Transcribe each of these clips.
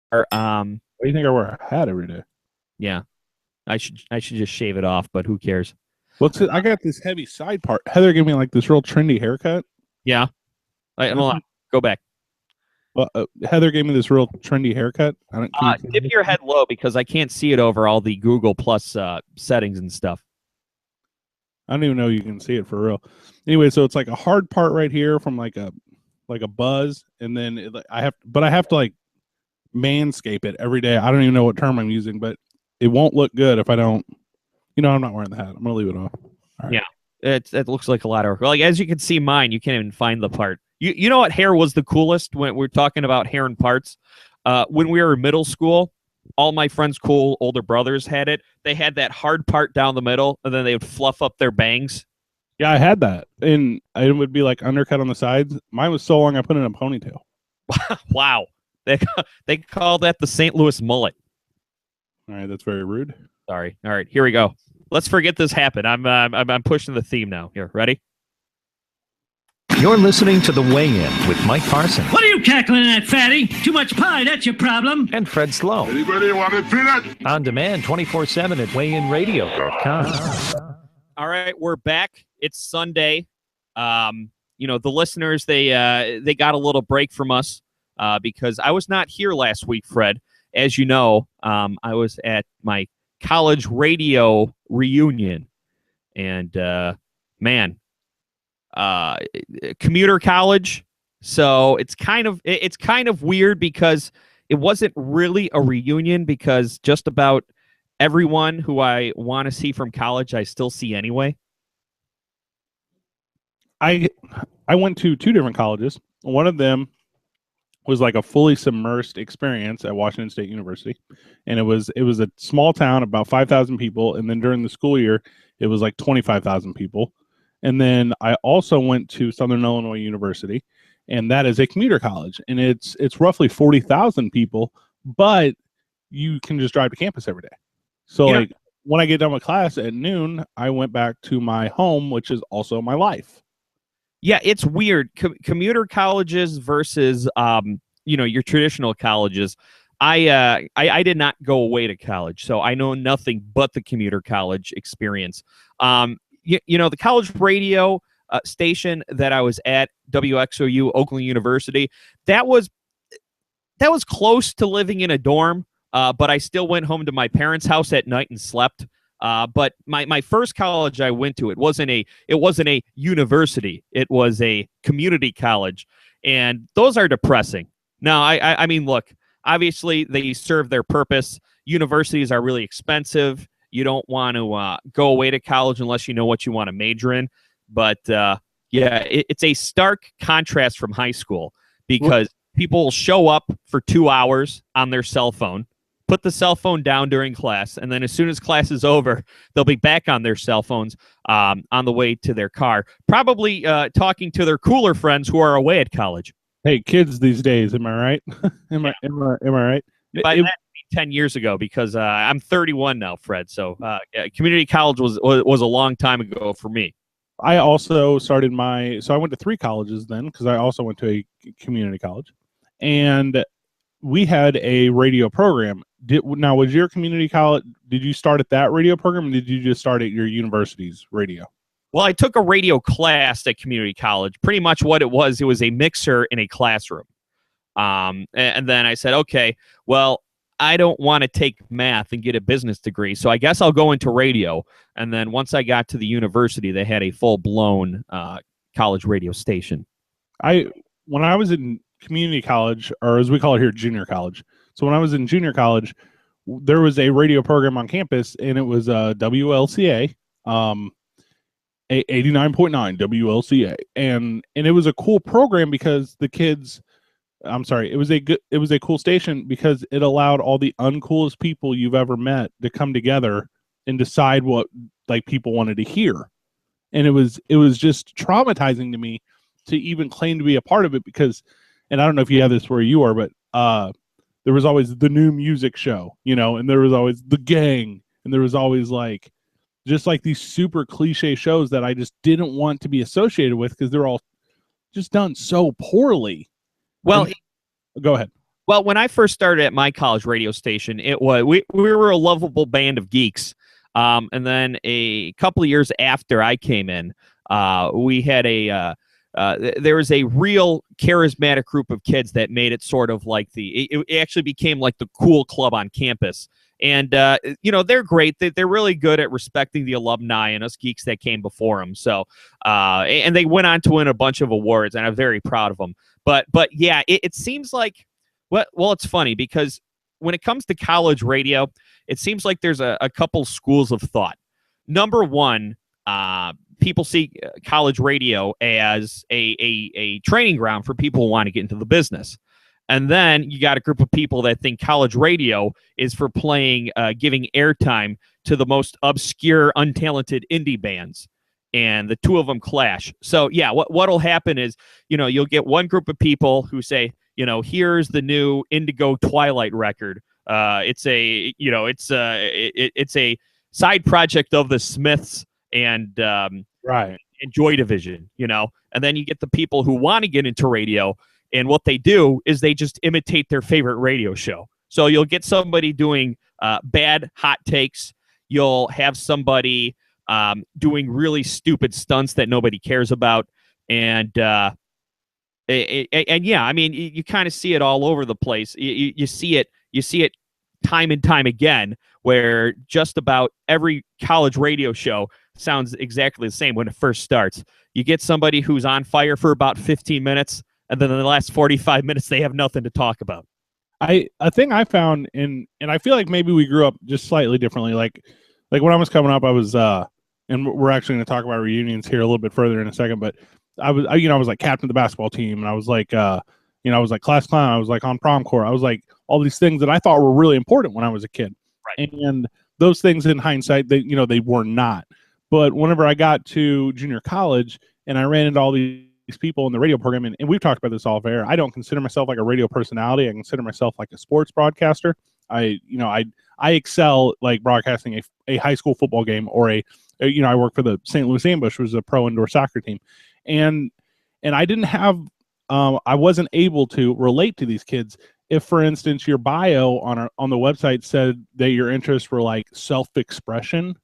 Why do you think I wear a hat every day? Yeah, I should just shave it off, but who cares? I got this heavy side part. Heather gave me like this real trendy haircut. Yeah, hold on. Go back. Well, Heather gave me this real trendy haircut. I don't. Can you see Dip this? your head low because I can't see it over all the Google Plus settings and stuff. I don't even know you can see it for real. Anyway, so it's like a hard part right here from like a buzz, and then I have to like manscape it every day. I don't even know what term I'm using, but it won't look good if I don't. I'm not wearing the hat. I'm gonna leave it off. All right. Yeah, it looks like a lot of work. Like as you can see, mine you can't even find the part. You know what hair was the coolest when we're talking about hair and parts? When we were in middle school, all my friends' cool older brothers had it. They had that hard part down the middle, and then they would fluff up their bangs. Yeah, I had that, and it would be like undercut on the sides. Mine was so long, I put it in a ponytail. Wow, they call that the St. Louis mullet. All right, that's very rude. Sorry. All right, here we go. Let's forget this happened. I'm pushing the theme now. Here, ready? You're listening to The Weigh-In with Mike Parson. What are you cackling at, fatty? Too much pie, that's your problem. And Fred Slow. Anybody want a peanut? On demand 24/7 at weightinradio.com. All right, we're back. It's Sunday. The listeners, they got a little break from us because I was not here last week, Fred. As you know, I was at my college radio reunion. And, commuter college. So it's kind of weird because it wasn't really a reunion because just about everyone who I want to see from college, I still see anyway. I went to two different colleges. One of them was like a fully submersed experience at Washington State University, and it was a small town, about 5,000 people, and then during the school year, it was like 25,000 people. And then I also went to Southern Illinois University, and that is a commuter college, and it's roughly 40,000 people, but you can just drive to campus every day. So like when I get done with class at noon, I went back to my home, which is also my life. Yeah, it's weird. Commuter colleges versus your traditional colleges. I did not go away to college, so I know nothing but the commuter college experience. The college radio station that I was at, WXOU, Oakland University, that was close to living in a dorm, but I still went home to my parents' house at night and slept. But my first college I went to, it wasn't a university, it was a community college, and those are depressing. Now, I mean, look, obviously they serve their purpose. Universities are really expensive. You don't want to go away to college unless you know what you want to major in. But it's a stark contrast from high school because people will show up for 2 hours on their cell phone, put the cell phone down during class, and then as soon as class is over, they'll be back on their cell phones on the way to their car, probably talking to their cooler friends who are away at college. Hey, kids these days, am I right? am I right? By that, 10 years ago, because I'm 31 now, Fred. So community college was a long time ago for me. I also started I went to 3 colleges then because I also went to a community college, and we had a radio program. Now, was your community college, did you start at that radio program, or did you just start at your university's radio? Well, I took a radio class at community college. Pretty much what it was a mixer in a classroom. And then I said, okay, well, I don't want to take math and get a business degree, so I guess I'll go into radio. And then once I got to the university, they had a full-blown college radio station. When I was in community college, or as we call it here, junior college. So when I was in junior college, there was a radio program on campus, and it was WLCA, 89.9 WLCA, and it was a cool program because the kids. I'm sorry. It was a cool station because it allowed all the uncoolest people you've ever met to come together and decide what like people wanted to hear. And it was just traumatizing to me to even claim to be a part of it because, and I don't know if you have this where you are, but there was always the new music show, and there was always the gang, and there was always like just like these super cliche shows that I just didn't want to be associated with because they're all just done so poorly. Well, go ahead. Well, when I first started at my college radio station, it was we were a lovable band of geeks. And then a couple of years after I came in, we had there was a real charismatic group of kids that made it sort of like it actually became like the cool club on campus. And, they're great. They're really good at respecting the alumni and us geeks that came before them. So, and they went on to win a bunch of awards, and I'm very proud of them. But yeah, it seems like, well, it's funny because when it comes to college radio, it seems like there's a couple schools of thought. Number one, people see college radio as a training ground for people who want to get into the business. And then you got a group of people that think college radio is for giving airtime to the most obscure, untalented indie bands. And the two of them clash. So yeah, what'll happen is, you'll get one group of people who say, here's the new Indigo Twilight record. It's a side project of the Smiths and Right. and Joy Division, and then you get the people who want to get into radio, and what they do is they just imitate their favorite radio show. So you'll get somebody doing bad hot takes. You'll have somebody doing really stupid stunts that nobody cares about, and yeah, I mean, you kind of see it all over the place. You see it time and time again, where just about every college radio show sounds exactly the same when it first starts. You get somebody who's on fire for about 15 minutes, and then in the last 45 minutes, they have nothing to talk about. A thing I found and I feel like maybe we grew up just slightly differently. Like when I was coming up, I was, and we're actually going to talk about reunions here a little bit further in a second, but I was like captain of the basketball team, and I was like, I was like class clown. I was like on prom court. I was like all these things that I thought were really important when I was a kid. Right. And those things in hindsight, they were not. But whenever I got to junior college and I ran into all these people in the radio program, and we've talked about this off air, I don't consider myself like a radio personality. I consider myself like a sports broadcaster. I excel like broadcasting a high school football game, or I work for the St. Louis Ambush, which is a pro indoor soccer team. And I didn't have, I wasn't able to relate to these kids. If, for instance, your bio on the website said that your interests were like self-expression,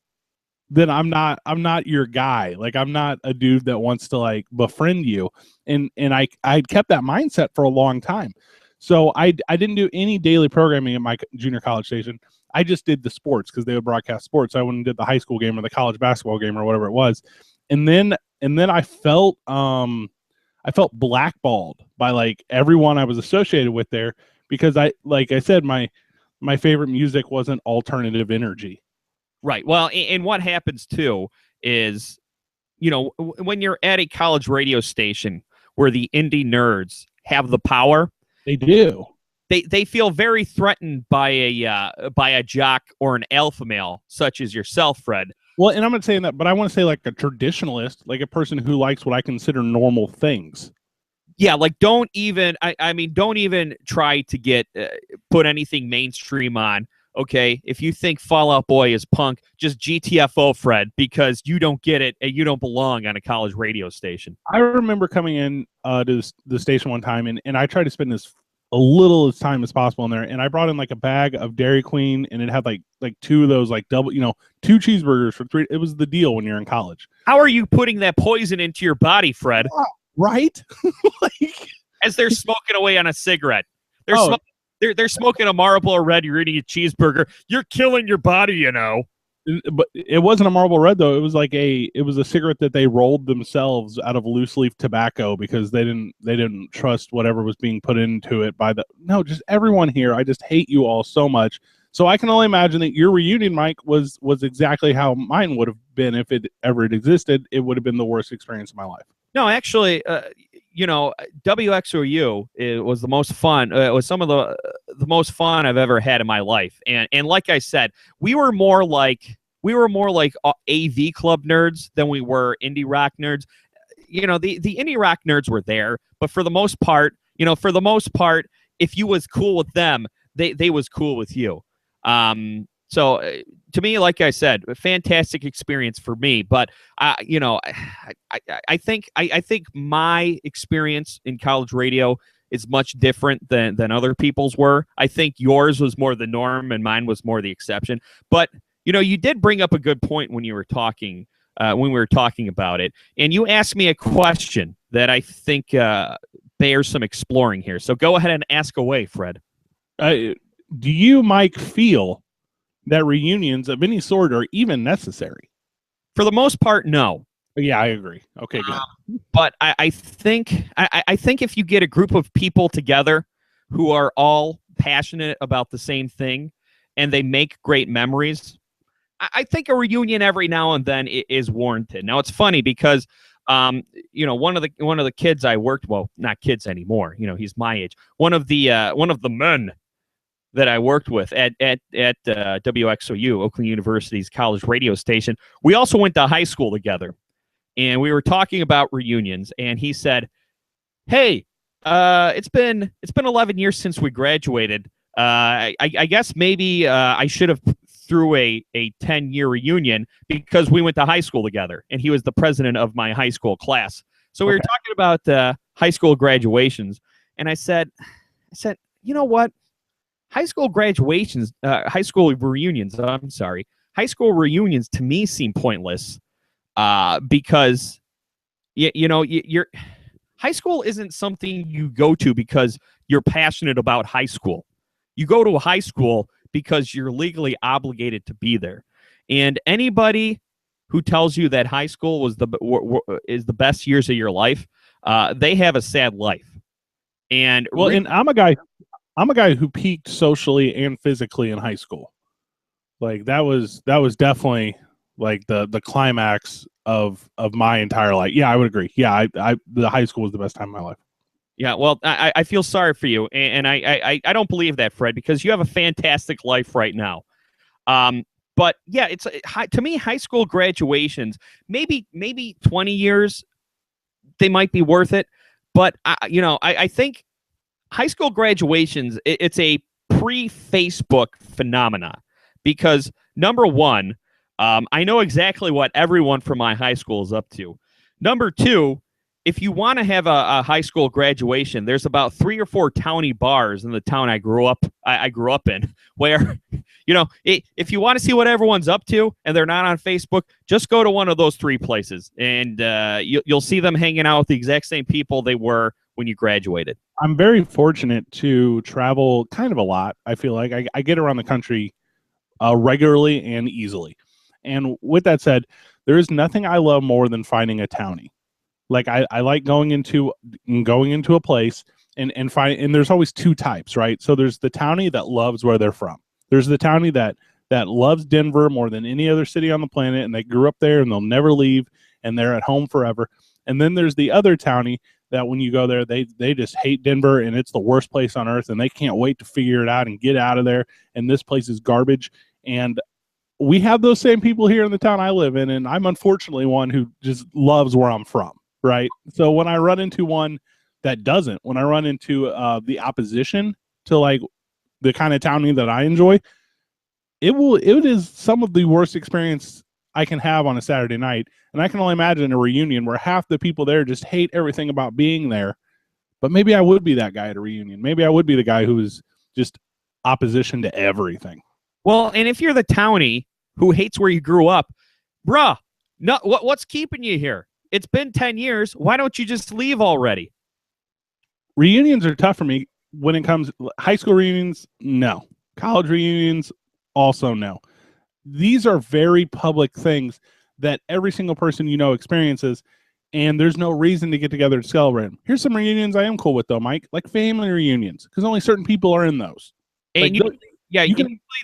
then I'm not your guy. Like, I'm not a dude that wants to like befriend you. And I kept that mindset for a long time. So I didn't do any daily programming at my junior college station. I just did the sports because they would broadcast sports. I went and did the high school game or the college basketball game or whatever it was. And then I felt blackballed by like everyone I was associated with there, because like I said, my favorite music wasn't alternative energy. Right. Well, and what happens too is, when you're at a college radio station where the indie nerds have the power, they do. They feel very threatened by a jock or an alpha male such as yourself, Fred. Well, and I'm not saying that, but I want to say like a traditionalist, like a person who likes what I consider normal things. Yeah, like don't even try to get put anything mainstream on. Okay, if you think Fall Out Boy is punk, just GTFO, Fred, because you don't get it and you don't belong on a college radio station. I remember coming in to the station one time, and I tried to spend as little as time as possible in there, and I brought in like a bag of Dairy Queen, and it had like two of those like double, 2 cheeseburgers for $3. It was the deal when you're in college. How are you putting that poison into your body, Fred? Right? As they're smoking away on a cigarette. They're smoking a Marlboro Red. You're eating a cheeseburger. You're killing your body, But it wasn't a Marlboro Red though. It was like a cigarette that they rolled themselves out of loose leaf tobacco because they didn't trust whatever was being put into it just everyone here. I just hate you all so much. So I can only imagine that your reunion, Mike, was exactly how mine would have been if it ever existed. It would have been the worst experience of my life. No, actually, WXOU was the most fun. It was some of the most fun I've ever had in my life. And like I said, we were more like AV club nerds than we were indie rock nerds. The indie rock nerds were there, but for the most part, if you was cool with them, they was cool with you. So to me, like I said, a fantastic experience for me. But I think my experience in college radio is much different than other people's were. I think yours was more the norm and mine was more the exception. But you did bring up a good point when you were talking when we were talking about it, and you asked me a question that I think bears some exploring here. So go ahead and ask away, Fred. Do you, Mike, feel that reunions of any sort are even necessary? For the most part, no. Yeah, I agree. Okay, good. But I think if you get a group of people together who are all passionate about the same thing and they make great memories, I think a reunion every now and then is warranted. Now it's funny because one of the kids I worked, well, not kids anymore, he's my age. One of the men that I worked with at WXOU, Oakland University's college radio station, we also went to high school together. And we were talking about reunions, and he said, "Hey, it's been 11 years since we graduated. I guess maybe I should have threw a 10-year reunion because we went to high school together." And he was the president of my high school class. So we were talking about high school graduations, and I said, you know what? High school reunions to me seem pointless. Because your high school isn't something you go to because you're passionate about high school. You go to a high school because you're legally obligated to be there. And anybody who tells you that high school is the best years of your life, they have a sad life. And and I'm a guy who peaked socially and physically in high school. Like that was definitely like the climax of my entire life. Yeah, I would agree. Yeah, the high school was the best time of my life. Yeah, well, I feel sorry for you, and I don't believe that, Fred, because you have a fantastic life right now. But yeah, it's to me, high school graduations, maybe 20 years, they might be worth it. But I think high school graduations, it's a pre-Facebook phenomena because number one, I know exactly what everyone from my high school is up to. Number two, if you want to have a high school graduation, there's about 3 or 4 towny bars in the town I grew up in, where, if you want to see what everyone's up to and they're not on Facebook, just go to one of those 3 places, and you'll see them hanging out with the exact same people they were when you graduated. I'm very fortunate to travel kind of a lot. I feel like I get around the country regularly and easily. And with that said, there is nothing I love more than finding a townie. Like I like going into a place and find, and there's always 2 types, right? So there's the townie that loves where they're from. There's the townie that loves Denver more than any other city on the planet, and they grew up there and they'll never leave and they're at home forever. And then there's the other townie that when you go there, they just hate Denver and it's the worst place on earth and they can't wait to figure it out and get out of there. And this place is garbage. And we have those same people here in the town I live in, and I'm unfortunately one who just loves where I'm from, right? So when I run into one that doesn't, when I run into the opposition to like the kind of townie that I enjoy, it is some of the worst experience I can have on a Saturday night. And I can only imagine a reunion where half the people there just hate everything about being there. But maybe I would be that guy at a reunion. Maybe I would be the guy who is just opposition to everything. Well, and if you're the townie who hates where you grew up, bruh, no, what's keeping you here? It's been 10 years. Why don't you just leave already? Reunions are tough for me when it comes high school reunions. No. College reunions, also no. These are very public things that every single person experiences, and there's no reason to get together to celebrate them. Here's some reunions I am cool with, though, Mike, like family reunions, because only certain people are in those. And usually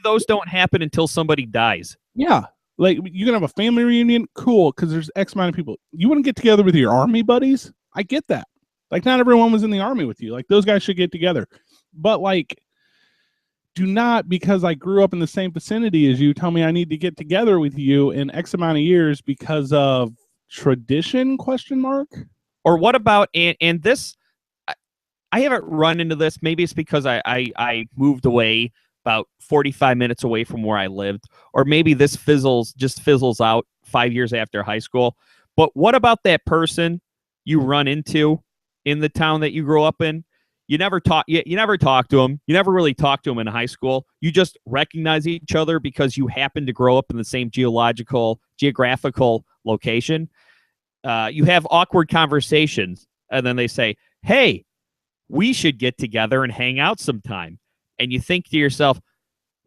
those don't happen until somebody dies. Yeah. Like, you can have a family reunion, cool, because there's X amount of people. You want to get together with your army buddies? I get that. Like, not everyone was in the army with you. Like, those guys should get together. But, like, do not, because I grew up in the same vicinity as you, tell me I need to get together with you in X amount of years because of tradition, ? Or what about, and this, I haven't run into this. Maybe it's because I moved away about 45 minutes away from where I lived, or maybe this fizzles out 5 years after high school. But what about that person you run into in the town that you grew up in? You never talk. You never talk to them. You never really talk to them in high school. You just recognize each other because you happen to grow up in the same geographical location. You have awkward conversations, and then they say, "Hey, we should get together and hang out sometime." And you think to yourself,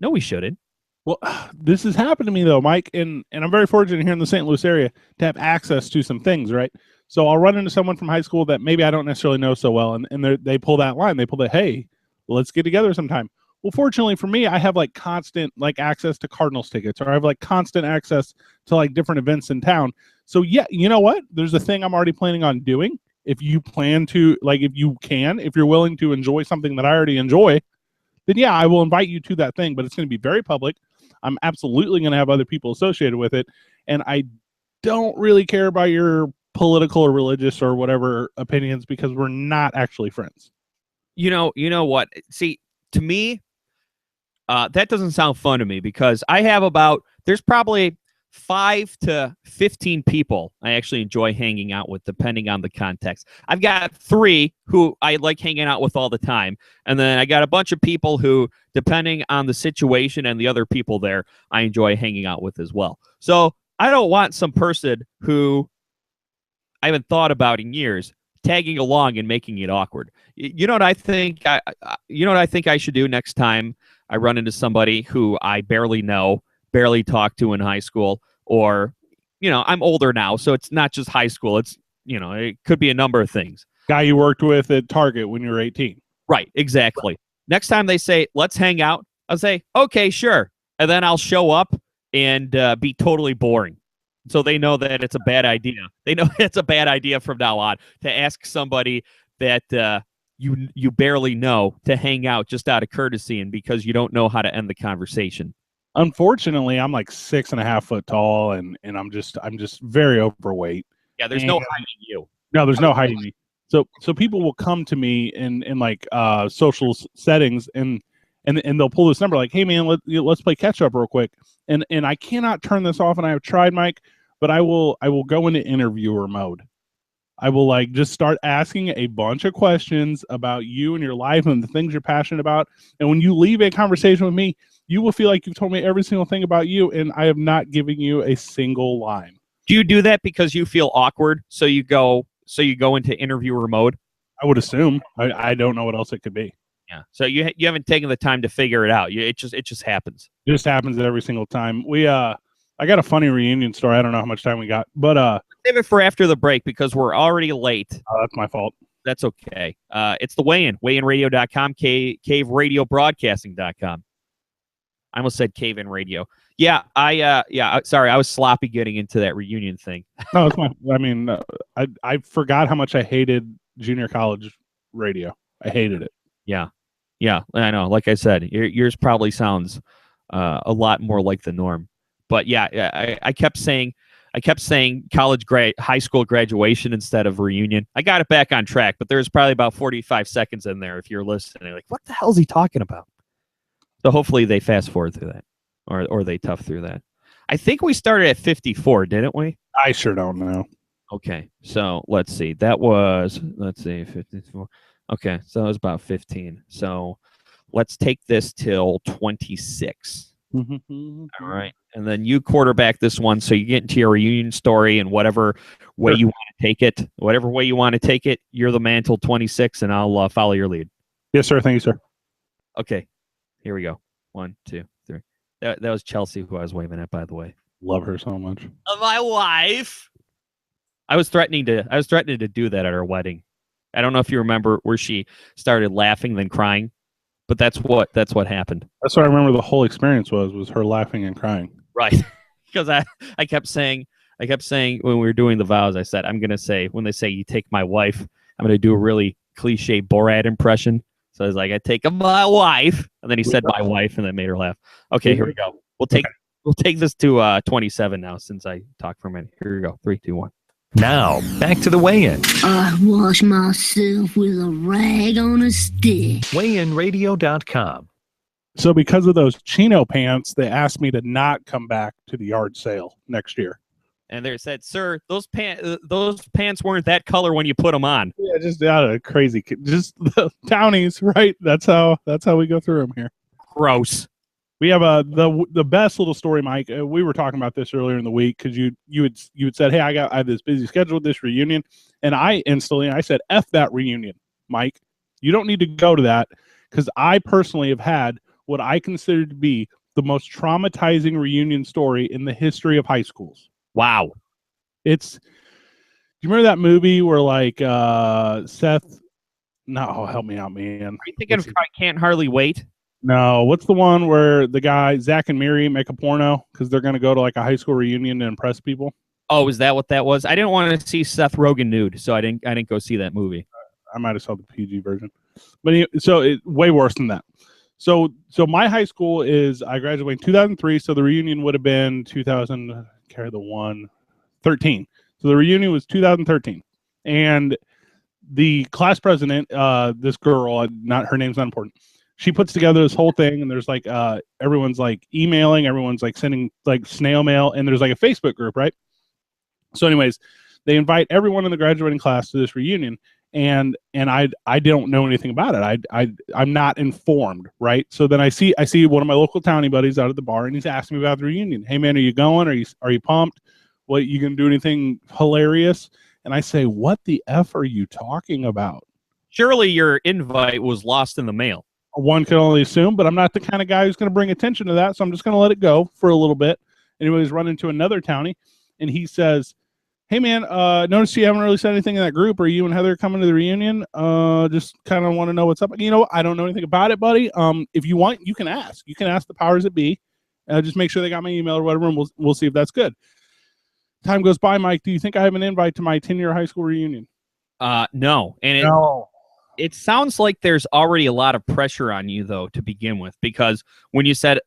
"No, we shouldn't." Well, this has happened to me though, Mike, and I'm very fortunate here in the St. Louis area to have access to some things, right? So I'll run into someone from high school that maybe I don't necessarily know so well, and they pull that line. They pull that, hey, let's get together sometime. Well, fortunately for me, I have like constant like access to Cardinals tickets, or I have like constant access to like different events in town. So yeah, you know what? There's a thing I'm already planning on doing. If you plan to, like, if you're willing to enjoy something that I already enjoy, then yeah, I will invite you to that thing, but it's going to be very public. I'm absolutely going to have other people associated with it. And I don't really care about your political or religious or whatever opinions because we're not actually friends. You know what? See, to me, that doesn't sound fun to me because there's probably 5 to 15 people I actually enjoy hanging out with, depending on the context. I've got 3 who I like hanging out with all the time. And then I got a bunch of people who, depending on the situation and the other people there, I enjoy hanging out with as well. So I don't want some person who I haven't thought about in years tagging along and making it awkward. You know what I think? You know what I think I should do next time I run into somebody who I barely know, barely talked to in high school, or, I'm older now, so it's not just high school. It's, it could be a number of things. Guy you worked with at Target when you were 18. Right, exactly. Next time they say, let's hang out, I'll say, okay, sure. And then I'll show up and be totally boring. So they know that it's a bad idea. They know it's a bad idea from now on to ask somebody that you barely know to hang out just out of courtesy and because you don't know how to end the conversation. Unfortunately, I'm like 6.5 foot tall, and I'm just very overweight. Yeah, there's no hiding you. No, there's no hiding me. So people will come to me in like social settings, and they'll pull this number like, hey man, let's play catch up real quick. And I cannot turn this off, and I have tried, Mike, but I will go into interviewer mode. I will like just start asking a bunch of questions about you and your life and the things you're passionate about. And when you leave a conversation with me, you will feel like you've told me every single thing about you, and I have not given you a single line. Do you do that because you feel awkward? So you go into interviewer mode? I would assume. I don't know what else it could be. Yeah. So you haven't taken the time to figure it out. It just happens. It just happens every single time. I got a funny reunion story. I don't know how much time we got, but save it for after the break because we're already late. That's my fault. That's okay. It's the weigh-in, weightinradio.com, caveradiobroadcasting.com. I almost said Cave In Radio. Yeah, sorry, I was sloppy getting into that reunion thing. No, it's fine. I mean, I forgot how much I hated junior college radio. I hated it. Yeah, I know. Like I said, yours probably sounds a lot more like the norm. But yeah, I kept saying high school graduation instead of reunion. I got it back on track, but there's probably about 45 seconds in there if you're listening. Like, what the hell is he talking about? So hopefully they fast forward through that, or they tough through that. I think we started at 54, didn't we? I sure don't know. Okay, so let's see. 54. Okay, so it was about 15. So let's take this till 26. All right, and then you quarterback this one, so you get into your reunion story and whatever way you want to take it. Whatever way you want to take it, you're the man till 26, and I'll follow your lead. Yes, sir. Thank you, sir. Okay, here we go. 1, 2, 3. That was Chelsea, who I was waving at, by the way. Love her so much. My wife. I was threatening to do that at our wedding. I don't know if you remember where she started laughing then crying. But that's what happened. That's what I remember the whole experience was her laughing and crying. Right. Because I kept saying when we were doing the vows, I said, I'm going to say, when they say you take my wife, I'm going to do a really cliche Borat impression. So I was like, I take my wife. And then he said my wife and that made her laugh. Okay, here we go. We'll take this to 27 now since I talked for a minute. Here we go. 3, 2, 1. Now, back to the weigh-in. I wash myself with a rag on a stick. Weightinradio.com. So because of those chino pants, they asked me to not come back to the yard sale next year. And they said, "Sir, those pants weren't that color when you put them on." Yeah, just crazy. Just the townies, right? That's how we go through them here. Gross. We have the best little story, Mike. We were talking about this earlier in the week because you had said, "Hey, I have this busy schedule with this reunion," and I said, "F that reunion, Mike. You don't need to go to that," because I personally have had what I consider to be the most traumatizing reunion story in the history of high schools. Wow. Do you remember that movie where like Seth? No, help me out, man. Are you thinking of I Can't Hardly Wait? No, what's the one where the guy Zach and Miri make a porno because they're going to go to like a high school reunion to impress people? Oh, is that what that was? I didn't want to see Seth Rogen nude, so I didn't go see that movie. I might have saw the PG version, but way worse than that. So my high school I graduated in 2003, so the reunion would have been 2000. Carry the 13. So the reunion was 2013, and the class president, this girl, her name's not important. She puts together this whole thing, and there's like everyone's like emailing, everyone's like sending like snail mail, and there's like a Facebook group, right? So, anyways, they invite everyone in the graduating class to this reunion, and I don't know anything about it. I'm not informed, right? So then I see one of my local townie buddies out at the bar, and he's asking me about the reunion. Hey man, are you going? Are you pumped? What, you gonna do anything hilarious? And I say, what the F are you talking about? Surely your invite was lost in the mail. One can only assume, but I'm not the kind of guy who's going to bring attention to that, so I'm just going to let it go for a little bit. Anyways, run into another townie, and he says, "Hey man, notice you haven't really said anything in that group. Are you and Heather coming to the reunion? Just kind of want to know what's up." You know, I don't know anything about it, buddy. If you want, you can ask. You can ask the powers that be. Just make sure they got my email or whatever, and we'll see if that's good. Time goes by, Mike. Do you think I have an invite to my 10-year high school reunion? No. And it sounds like there's already a lot of pressure on you, though, to begin with, because when you said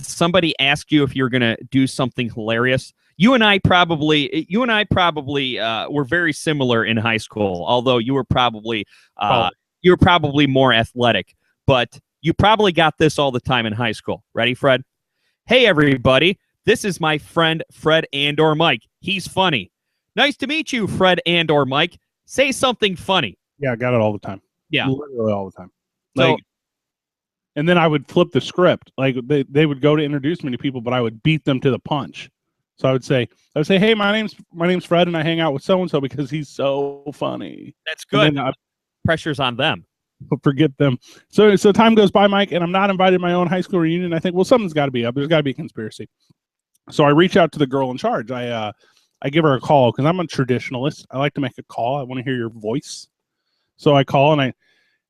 somebody asked you if you're going to do something hilarious, you and I probably were very similar in high school, although you were probably more athletic, but you probably got this all the time in high school. Ready, Fred? Hey, everybody. This is my friend, Fred and/or Mike. He's funny. Nice to meet you, Fred and/or Mike. Say something funny. Yeah, I got it all the time. Yeah. Literally all the time. So, and then I would flip the script. Like they would go to introduce me to people, but I would beat them to the punch. So I would say, "Hey, my name's Fred, and I hang out with so and so because he's so funny." That's good. Pressure's on them. Forget them. So time goes by, Mike, and I'm not invited to my own high school reunion. I think, well, something's got to be up. There's got to be a conspiracy. So I reach out to the girl in charge. I give her a call because I'm a traditionalist. I like to make a call. I want to hear your voice. So I call and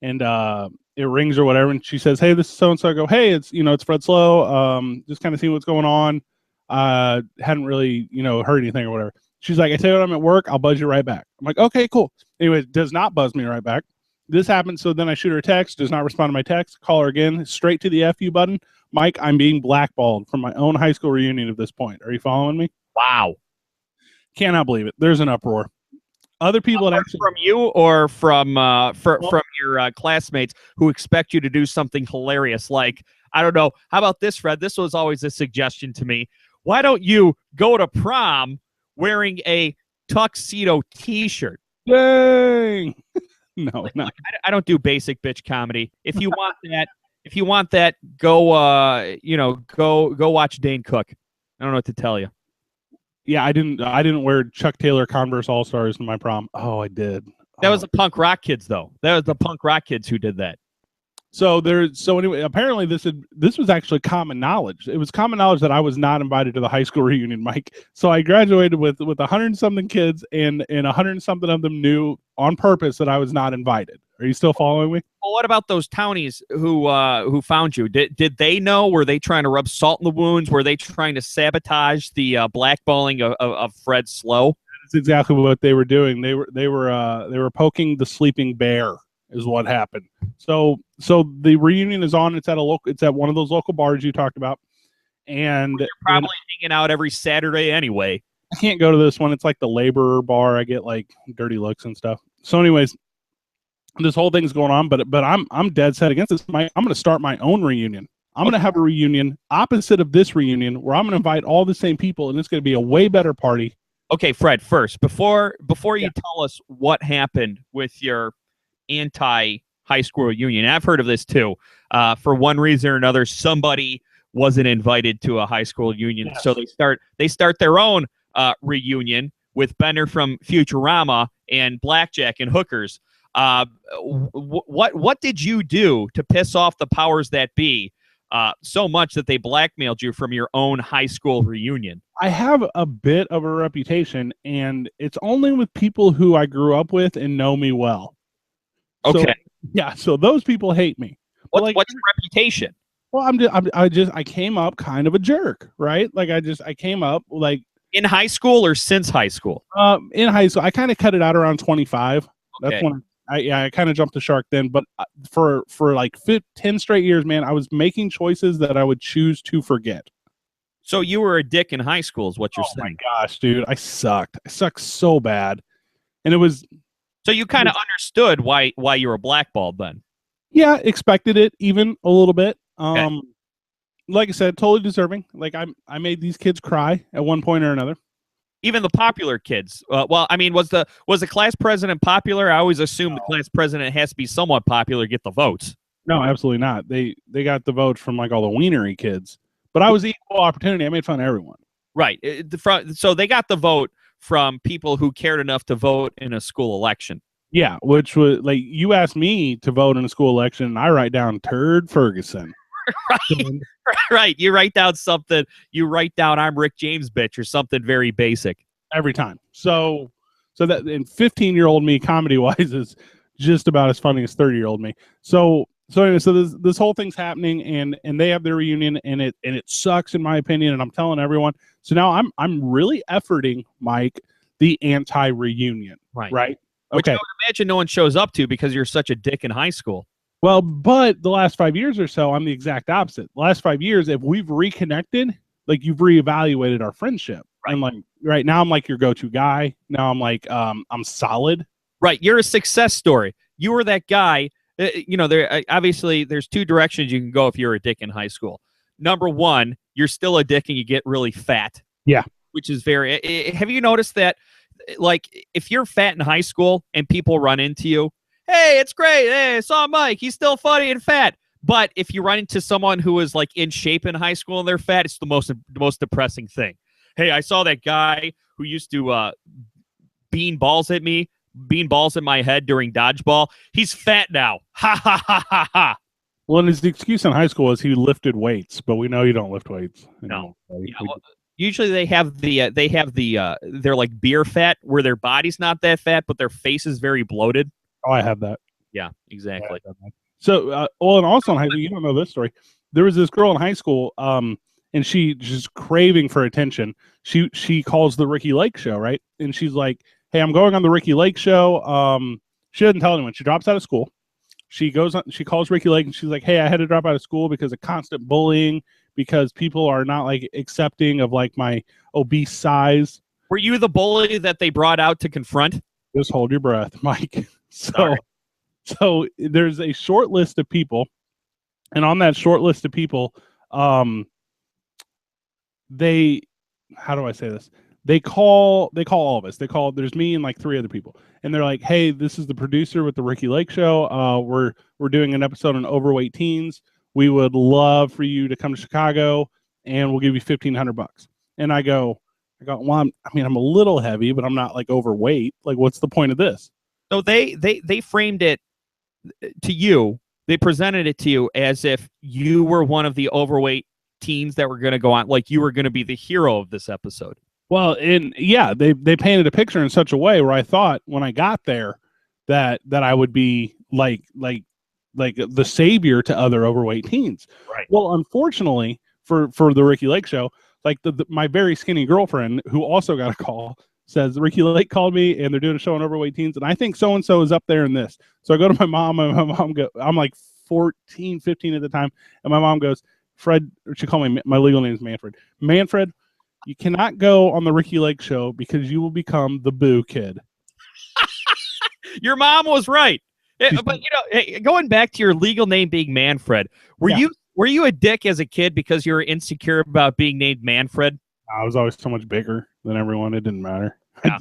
it rings or whatever, and she says, "Hey, this is so and so." I go, "Hey, it's Fred Slow. Just kind of seeing what's going on. Hadn't really heard anything or whatever." She's like, "I tell you what, I'm at work. I'll buzz you right back." I'm like, "Okay, cool." Anyway, does not buzz me right back. This happens. So then I shoot her a text. Does not respond to my text. Call her again. Straight to the FU button. Mike, I'm being blackballed from my own high school reunion at this point. Are you following me? Wow. Cannot believe it. There's an uproar. Other people from you or from your classmates who expect you to do something hilarious, like, I don't know, how about this, Fred? This was always a suggestion to me. Why don't you go to prom wearing a tuxedo T-shirt? Dang. No. I don't do basic bitch comedy. If you want that, go watch Dane Cook. I don't know what to tell you. Yeah, I didn't wear Chuck Taylor Converse All-Stars in my prom. Oh, I did. That was the punk rock kids, though. That was the punk rock kids who did that. So anyway, apparently this was actually common knowledge. It was common knowledge that I was not invited to the high school reunion, Mike. So I graduated with 100-something kids, and 100-something of them knew on purpose that I was not invited. Are you still following me? Well, what about those townies who found you? Did they know? Were they trying to rub salt in the wounds? Were they trying to sabotage the blackballing of Fred Slow? That's exactly what they were doing. They were poking the sleeping bear. Is what happened. So the reunion is on. It's at one of those local bars you talked about, and you're probably hanging out every Saturday anyway. I can't go to this one. It's like the laborer bar. I get like dirty looks and stuff. So, anyways, this whole thing's going on, but I'm dead set against this. I'm going to start my own reunion. I'm going to have a reunion opposite of this reunion where I'm going to invite all the same people, and it's going to be a way better party. Okay, Fred, first, before you tell us what happened with your anti-high school reunion, I've heard of this too. For one reason or another, somebody wasn't invited to a high school reunion, Yes. so they start their own reunion with Bender from Futurama and Blackjack and hookers. What did you do to piss off the powers that be so much that they blackmailed you from your own high school reunion? I have a bit of a reputation, and it's only with people who I grew up with and know me well. Okay. So those people hate me. But What's your reputation? Well, I came up kind of a jerk, right? Like I came up like In high school or since high school? in high school. I kind of cut it out around 25. Okay. That's when I kind of jumped the shark then. But for like 10 straight years, man, I was making choices that I would choose to forget. So you were a dick in high school is what you're Oh my saying. gosh, dude, I sucked. I sucked so bad, and it was So you kind of understood why you were blackballed then. yeah, expected it even a little bit. Okay. Like I said, totally deserving. Like I made these kids cry at one point or another. Even the popular kids. Well, I mean, was the class president popular? I always assume the class president has to be somewhat popular to get the votes. No, absolutely not. They got the vote from like all the wienery kids, but I was equal opportunity. I made fun of everyone. Right. So they got the vote from people who cared enough to vote in a school election. Yeah, which was like you asked me to vote in a school election, and I write down Turd Ferguson. Right. Right. You write down something. You write down I'm Rick James, bitch, or something very basic. Every time. So that in 15-year-old me, comedy wise, is just about as funny as 30-year-old me. So anyway, so this whole thing's happening, and they have their reunion, and it sucks in my opinion, and I'm telling everyone. So now I'm really efforting, Mike, the anti-reunion. Right. Right. Which Okay. I would imagine no one shows up to because you're such a dick in high school. Well, but the last 5 years or so, I'm the exact opposite. The last 5 years, if we've reconnected, like you've reevaluated our friendship. Right. I'm like, right now, I'm like your go-to guy. Now I'm like, I'm solid. Right. You're a success story. You were that guy. There obviously there's two directions you can go if you're a dick in high school. Number one, you're still a dick and you get really fat. Yeah. Which is very. Have you noticed that? Like, if you're fat in high school and people run into you, hey, it's great. Hey, I saw Mike. He's still funny and fat. But if you run into someone who is like in shape in high school and they're fat, it's the most depressing thing. Hey, I saw that guy who used to bean balls at my head during dodgeball. He's fat now. Ha ha ha ha ha. Well, and his excuse in high school is he lifted weights, but we know you don't lift weights. No. Yeah, well, usually they have they're like beer fat where their body's not that fat, but their face is very bloated. Oh, I have that. Yeah, exactly. So, and also in high school, you don't know this story. There was this girl in high school, and she just craving for attention. She calls the Ricky Lake show, right? And she's like, "Hey, I'm going on the Ricky Lake show." She doesn't tell anyone. She drops out of school. She goes on. She calls Ricky Lake, and she's like, "Hey, I had to drop out of school because of constant bullying, because people are not like accepting of like my obese size." Were you the bully that they brought out to confront? Just hold your breath, Mike. So there's a short list of people, and on that short list of people, they, how do I say this? They call all of us. There's me and like 3 other people, and they're like, "Hey, this is the producer with the Ricky Lake show. We're doing an episode on overweight teens. We would love for you to come to Chicago, and we'll give you $1,500." And I go, well, I'm a little heavy, but I'm not like overweight. Like, what's the point of this? So they framed it to you. They presented it to you as if you were one of the overweight teens that were going to go on, like you were going to be the hero of this episode. Well, and yeah, they painted a picture in such a way where I thought when I got there that I would be like the savior to other overweight teens. Right. Well, unfortunately for the Ricky Lake show, like my very skinny girlfriend who also got a call says Ricky Lake called me and they're doing a show on overweight teens, and I think so and so is up there in this. So I go to my mom, and my mom I'm like 14, 15 at the time, and my mom goes, "Fred," she called me, my legal name is Manfred. "Manfred, you cannot go on the Ricky Lake show because you will become the boo kid." Your mom was right. But hey, going back to your legal name being Manfred, were Were you a dick as a kid because you were insecure about being named Manfred? I was always so much bigger than everyone. It didn't matter. Yeah.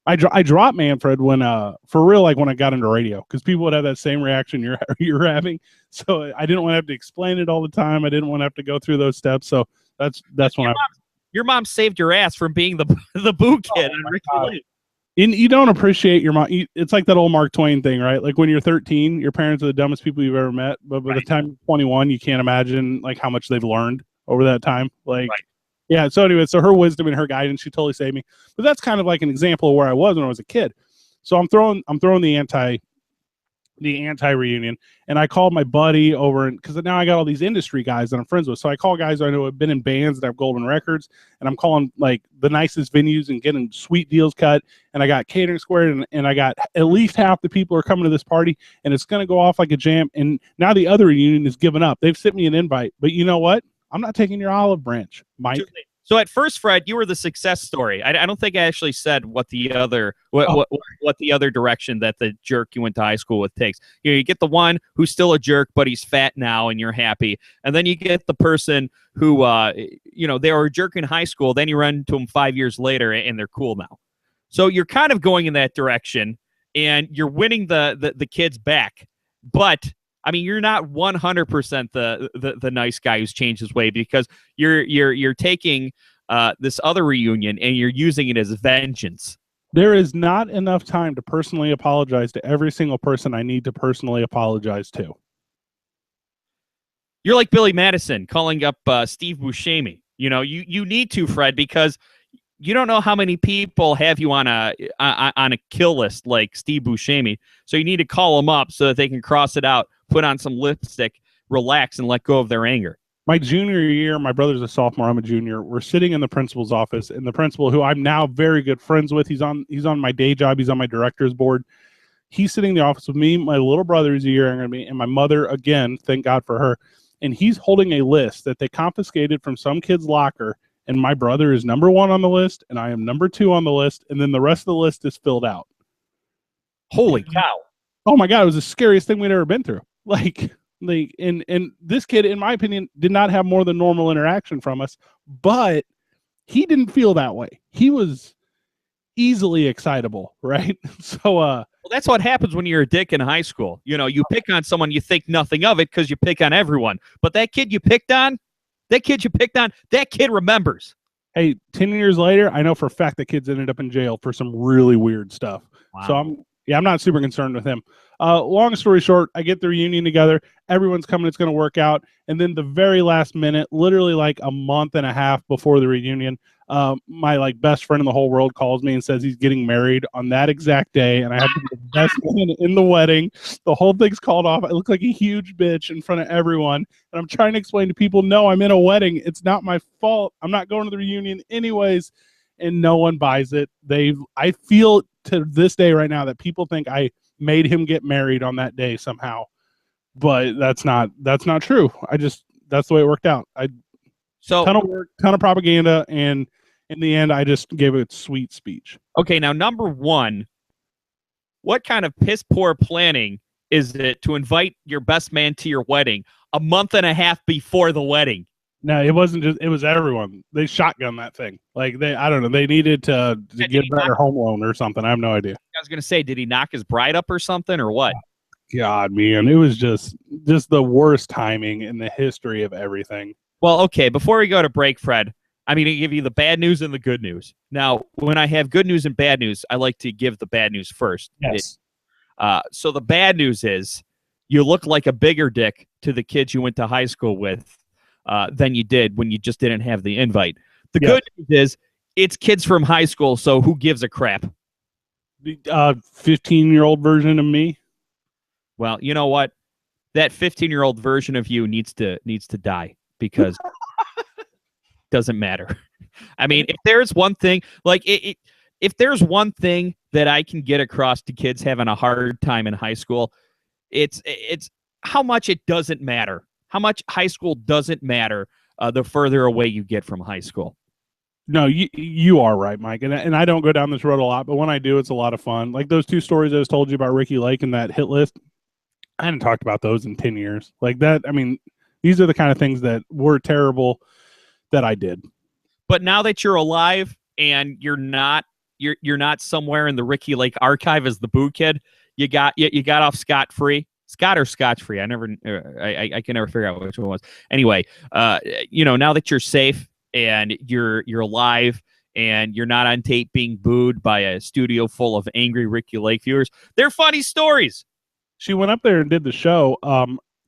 I dropped Manfred when for real, like when I got into radio, because people would have that same reaction you're having. So I didn't want to have to explain it all the time. I didn't want to have to go through those steps. So that's when your mom saved your ass from being the boo kid on Ricky Lake. And you don't appreciate your mom. It's like that old Mark Twain thing, right? Like when you're 13, your parents are the dumbest people you've ever met. But by the time you're 21, you can't imagine like how much they've learned over that time. Like, yeah. So anyway, so her wisdom and her guidance, she totally saved me. But that's kind of like an example of where I was when I was a kid. So I'm throwing the anti reunion, and I called my buddy over, and because now I got all these industry guys that I'm friends with. So I call guys I know have been in bands that have golden records, and I'm calling like the nicest venues and getting sweet deals cut. And I got catering squared, and I got at least half the people are coming to this party, and it's going to go off like a jam. And now the other reunion is giving up. They've sent me an invite, but you know what? I'm not taking your olive branch, Mike. So at first, Fred, you were the success story. I don't think I actually said what the other what the other direction that the jerk you went to high school with takes. You get the one who's still a jerk, but he's fat now, and you're happy. And then you get the person who, they were a jerk in high school. Then you run into them 5 years later, and they're cool now. So you're kind of going in that direction, and you're winning the kids back. But I mean, you're not 100% the nice guy who's changed his way, because you're taking this other reunion and you're using it as vengeance. There is not enough time to personally apologize to every single person I need to personally apologize to. You're like Billy Madison calling up Steve Buscemi. You need to, Fred, because you don't know how many people have you on a kill list like Steve Buscemi. So you need to call them up so that they can cross it out, put on some lipstick, relax, and let go of their anger. My junior year, my brother's a sophomore, I'm a junior. We're sitting in the principal's office, and the principal, who I'm now very good friends with, he's on my day job, he's on my director's board. He's sitting in the office with me, my little brother is a year younger than me, and my mother, again, thank God for her. And he's holding a list that they confiscated from some kid's locker, and my brother is number 1 on the list, and I am number 2 on the list, and then the rest of the list is filled out. Holy cow. Oh my God, it was the scariest thing we'd ever been through. And this kid, in my opinion, did not have more than normal interaction from us, but he didn't feel that way. He was easily excitable, right? So well, that's what happens when you're a dick in high school. You pick on someone, you think nothing of it because you pick on everyone. But that kid you picked on, that kid remembers. Hey, 10 years later, I know for a fact that kids ended up in jail for some really weird stuff. Wow. So I'm not super concerned with him. Long story short, I get the reunion together. Everyone's coming. It's going to work out. And then the very last minute, literally like a month and a half before the reunion, my best friend in the whole world calls me and says he's getting married on that exact day. And I have to be the best man in the wedding. The whole thing's called off. I look like a huge bitch in front of everyone. And I'm trying to explain to people, no, I'm in a wedding. It's not my fault. I'm not going to the reunion anyways. And no one buys it. I feel to this day right now that people think I made him get married on that day somehow, but that's not true. That's the way it worked out. Ton of work, ton of propaganda, and in the end, I just gave a sweet speech. Okay, now number 1, what kind of piss poor planning is it to invite your best man to your wedding a month and a half before the wedding? No, it wasn't just. It was everyone. They shotgun that thing. I don't know. They needed to get a better home loan or something. I have no idea. I was gonna say, did he knock his bride up or something, or what? God, man, it was just the worst timing in the history of everything. Well, okay. Before we go to break, Fred, I'm going to give you the bad news and the good news. Now, when I have good news and bad news, I like to give the bad news first. Yes. So the bad news is you look like a bigger dick to the kids you went to high school with than you did when you just didn't have the invite. The good news is it's kids from high school, so who gives a crap? 15-year-old version of me. Well, you know what? That 15-year-old version of you needs to die, because doesn't matter. I mean, if there's one thing, if there's one thing that I can get across to kids having a hard time in high school, it's how much it doesn't matter. How much high school doesn't matter the further away you get from high school. No, you are right, Mike. And I don't go down this road a lot, but when I do, it's a lot of fun. Like those 2 stories I just told you about Ricky Lake and that hit list, I hadn't talked about those in 10 years. Like that, I mean, These are the kind of things that were terrible that I did. But now that you're alive and you're not somewhere in the Ricky Lake archive as the Boo Kid, you got off scot-free. Scott or scotch-free? I can never figure out which one it was. Anyway, now that you're safe and you're alive and you're not on tape being booed by a studio full of angry Ricky Lake viewers, they're funny stories. She went up there and did the show.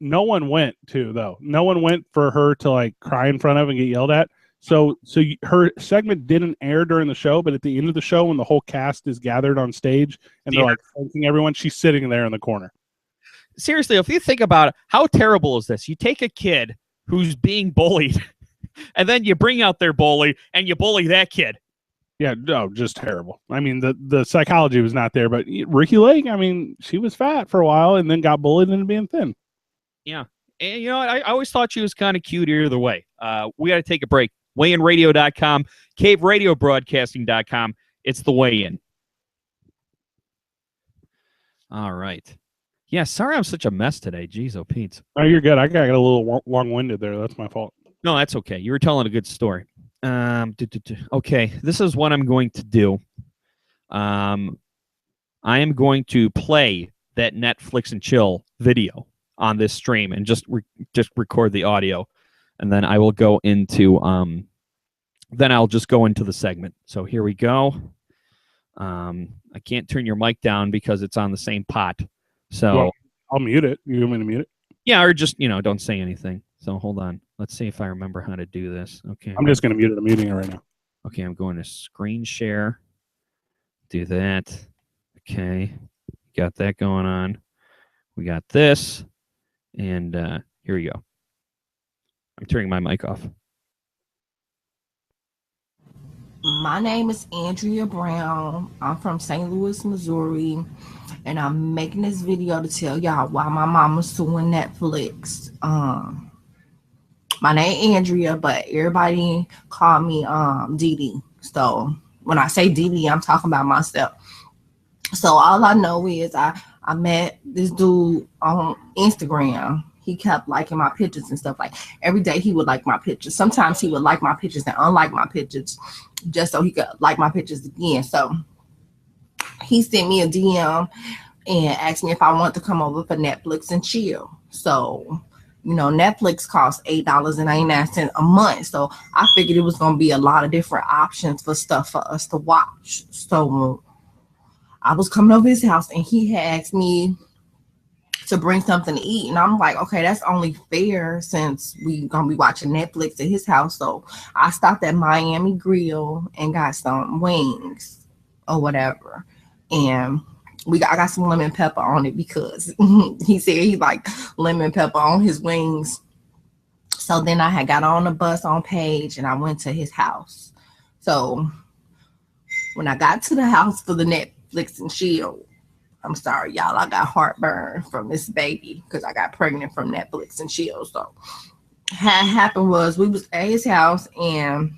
No one went though. No one went for her to like cry in front of and get yelled at. So her segment didn't air during the show, but at the end of the show, when the whole cast is gathered on stage and they're like thanking everyone, she's sitting there in the corner. Seriously, if you think about it, how terrible is this? You take a kid who's being bullied, and then you bring out their bully, and you bully that kid. Yeah, no, just terrible. I mean, the psychology was not there, but Ricky Lake, I mean, she was fat for a while and then got bullied into being thin. Yeah. And, I always thought she was kind of cute either way. We got to take a break. WeighInRadio.com, CaveRadioBroadcasting.com. It's the Weigh-In. All right. Yeah, sorry I'm such a mess today. Jeez, oh, Pete. Oh, you're good. I got a little long-winded there. That's my fault. No, that's okay. You were telling a good story. Okay, this is what I'm going to do. I am going to play that Netflix and chill video on this stream and just record the audio, and then I will go into then I'll just go into the segment. So here we go. I can't turn your mic down because it's on the same pot. So well, I'll mute it. You want me to mute it? Yeah, or just don't say anything. So hold on. Let's see if I remember how to do this. Okay. I'm just going to mute it. I'm muting it right now. Okay, I'm going to screen share. Do that. Okay. Got that going on. We got this. And here we go. I'm turning my mic off. My name is Andrea Brown. I'm from St. Louis, Missouri, and I'm making this video to tell y'all why my mama's suing Netflix. My name Andrea, but everybody call me Dee Dee. So when I say Dee Dee, I'm talking about myself. So all I know is I met this dude on Instagram. He kept liking my pictures and stuff. Like every day he would like my pictures. Sometimes he would like my pictures and unlike my pictures just so he could like my pictures again. So he sent me a DM and asked me if I want to come over for Netflix and chill. So, Netflix costs $8.99 a month. So I figured it was going to be a lot of different options for stuff for us to watch. So I was coming over his house and he had asked me to bring something to eat, and I'm like, okay, that's only fair since we gonna be watching Netflix at his house. So I stopped at Miami Grill and got some wings or whatever, and I got some lemon pepper on it because he said he liked lemon pepper on his wings. So then I had got on the bus on Page and I went to his house. So when I got to the house for the Netflix and chill, I'm sorry, y'all. I got heartburn from this baby because I got pregnant from Netflix and chill. So what happened was we was at his house and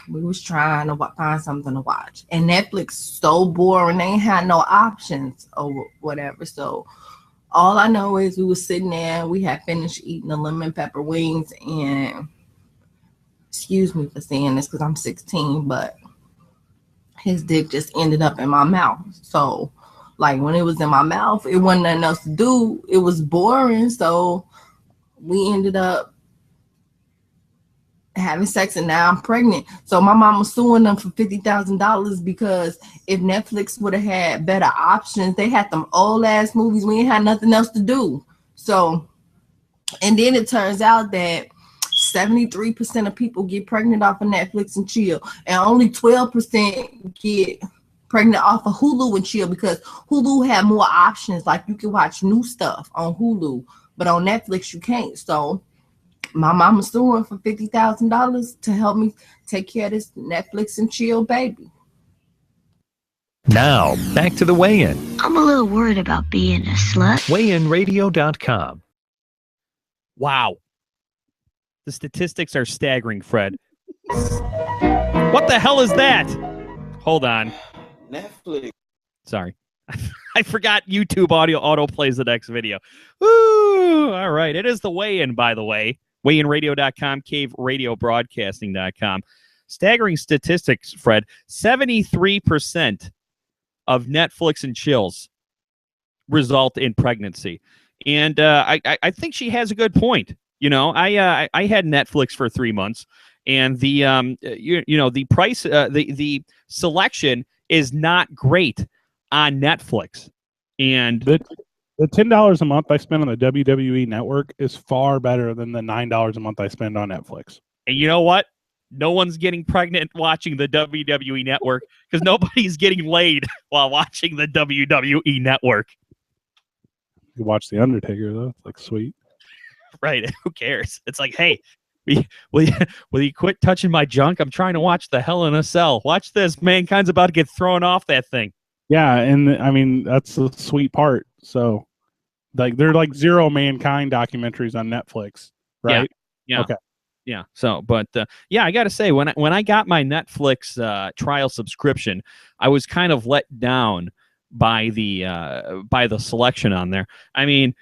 we was trying to find something to watch. And Netflix so boring. They ain't had no options or whatever. So all I know is we was sitting there. We had finished eating the lemon pepper wings. And excuse me for saying this because I'm 16, but his dick just ended up in my mouth. So like when it was in my mouth, it wasn't nothing else to do. It was boring. So we ended up having sex and now I'm pregnant. So my mom was suing them for $50,000 because if Netflix would have had better options, they had them old ass movies. We ain't had nothing else to do. So, and then it turns out that 73% of people get pregnant off of Netflix and chill, and only 12% get pregnant off of Hulu and chill because Hulu had more options. Like you can watch new stuff on Hulu, but on Netflix you can't. So my mama's suing for $50,000 to help me take care of this Netflix and chill baby. Now, back to the weigh-in. I'm a little worried about being a slut. WeighInRadio.com. Wow. The statistics are staggering, Fred. What the hell is that? Hold on. Netflix. Sorry. I forgot YouTube auto plays the next video. Woo! All right. It is the weigh-in, by the way. Weightinradio.com, caveradiobroadcasting.com. Staggering statistics, Fred. 73% of Netflix and chills result in pregnancy. And I think she has a good point. You know, I had Netflix for 3 months, and the the price, the selection is not great on Netflix. And The $10 a month I spend on the WWE Network is far better than the $9 a month I spend on Netflix. And you know what? No one's getting pregnant watching the WWE Network because nobody's getting laid while watching the WWE Network. You watch The Undertaker, though. It's like sweet. Right. Who cares? It's like, hey, will you quit touching my junk? I'm trying to watch the Hell in a Cell. Watch this. Mankind's about to get thrown off that thing. Yeah, and I mean, that's the sweet part. So, like, there are like 0 Mankind documentaries on Netflix, right? Yeah. Okay. Yeah. So, but yeah, I got to say, when I got my Netflix trial subscription, I was kind of let down by the selection on there. I mean,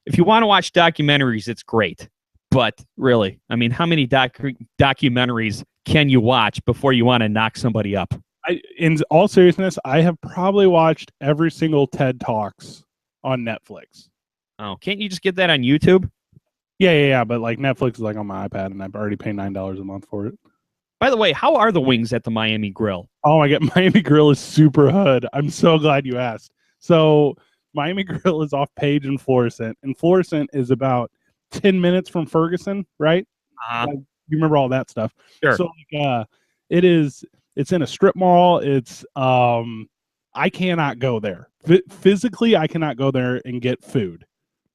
if you want to watch documentaries, it's great. But really, I mean, how many documentaries can you watch before you want to knock somebody up? In all seriousness, I have probably watched every single TED Talks on Netflix. Oh, can't you just get that on YouTube? Yeah. But like Netflix is like on my iPad, and I've already paid $9 a month for it. By the way, how are the wings at the Miami Grill? Oh my God, Miami Grill is super hood. I'm so glad you asked. So Miami Grill is off Page and Florissant, and Florissant is about 10 minutes from Ferguson, right? Like, you remember all that stuff. Sure. So like, it's in a strip mall. It's I cannot go there. Physically, I cannot go there and get food.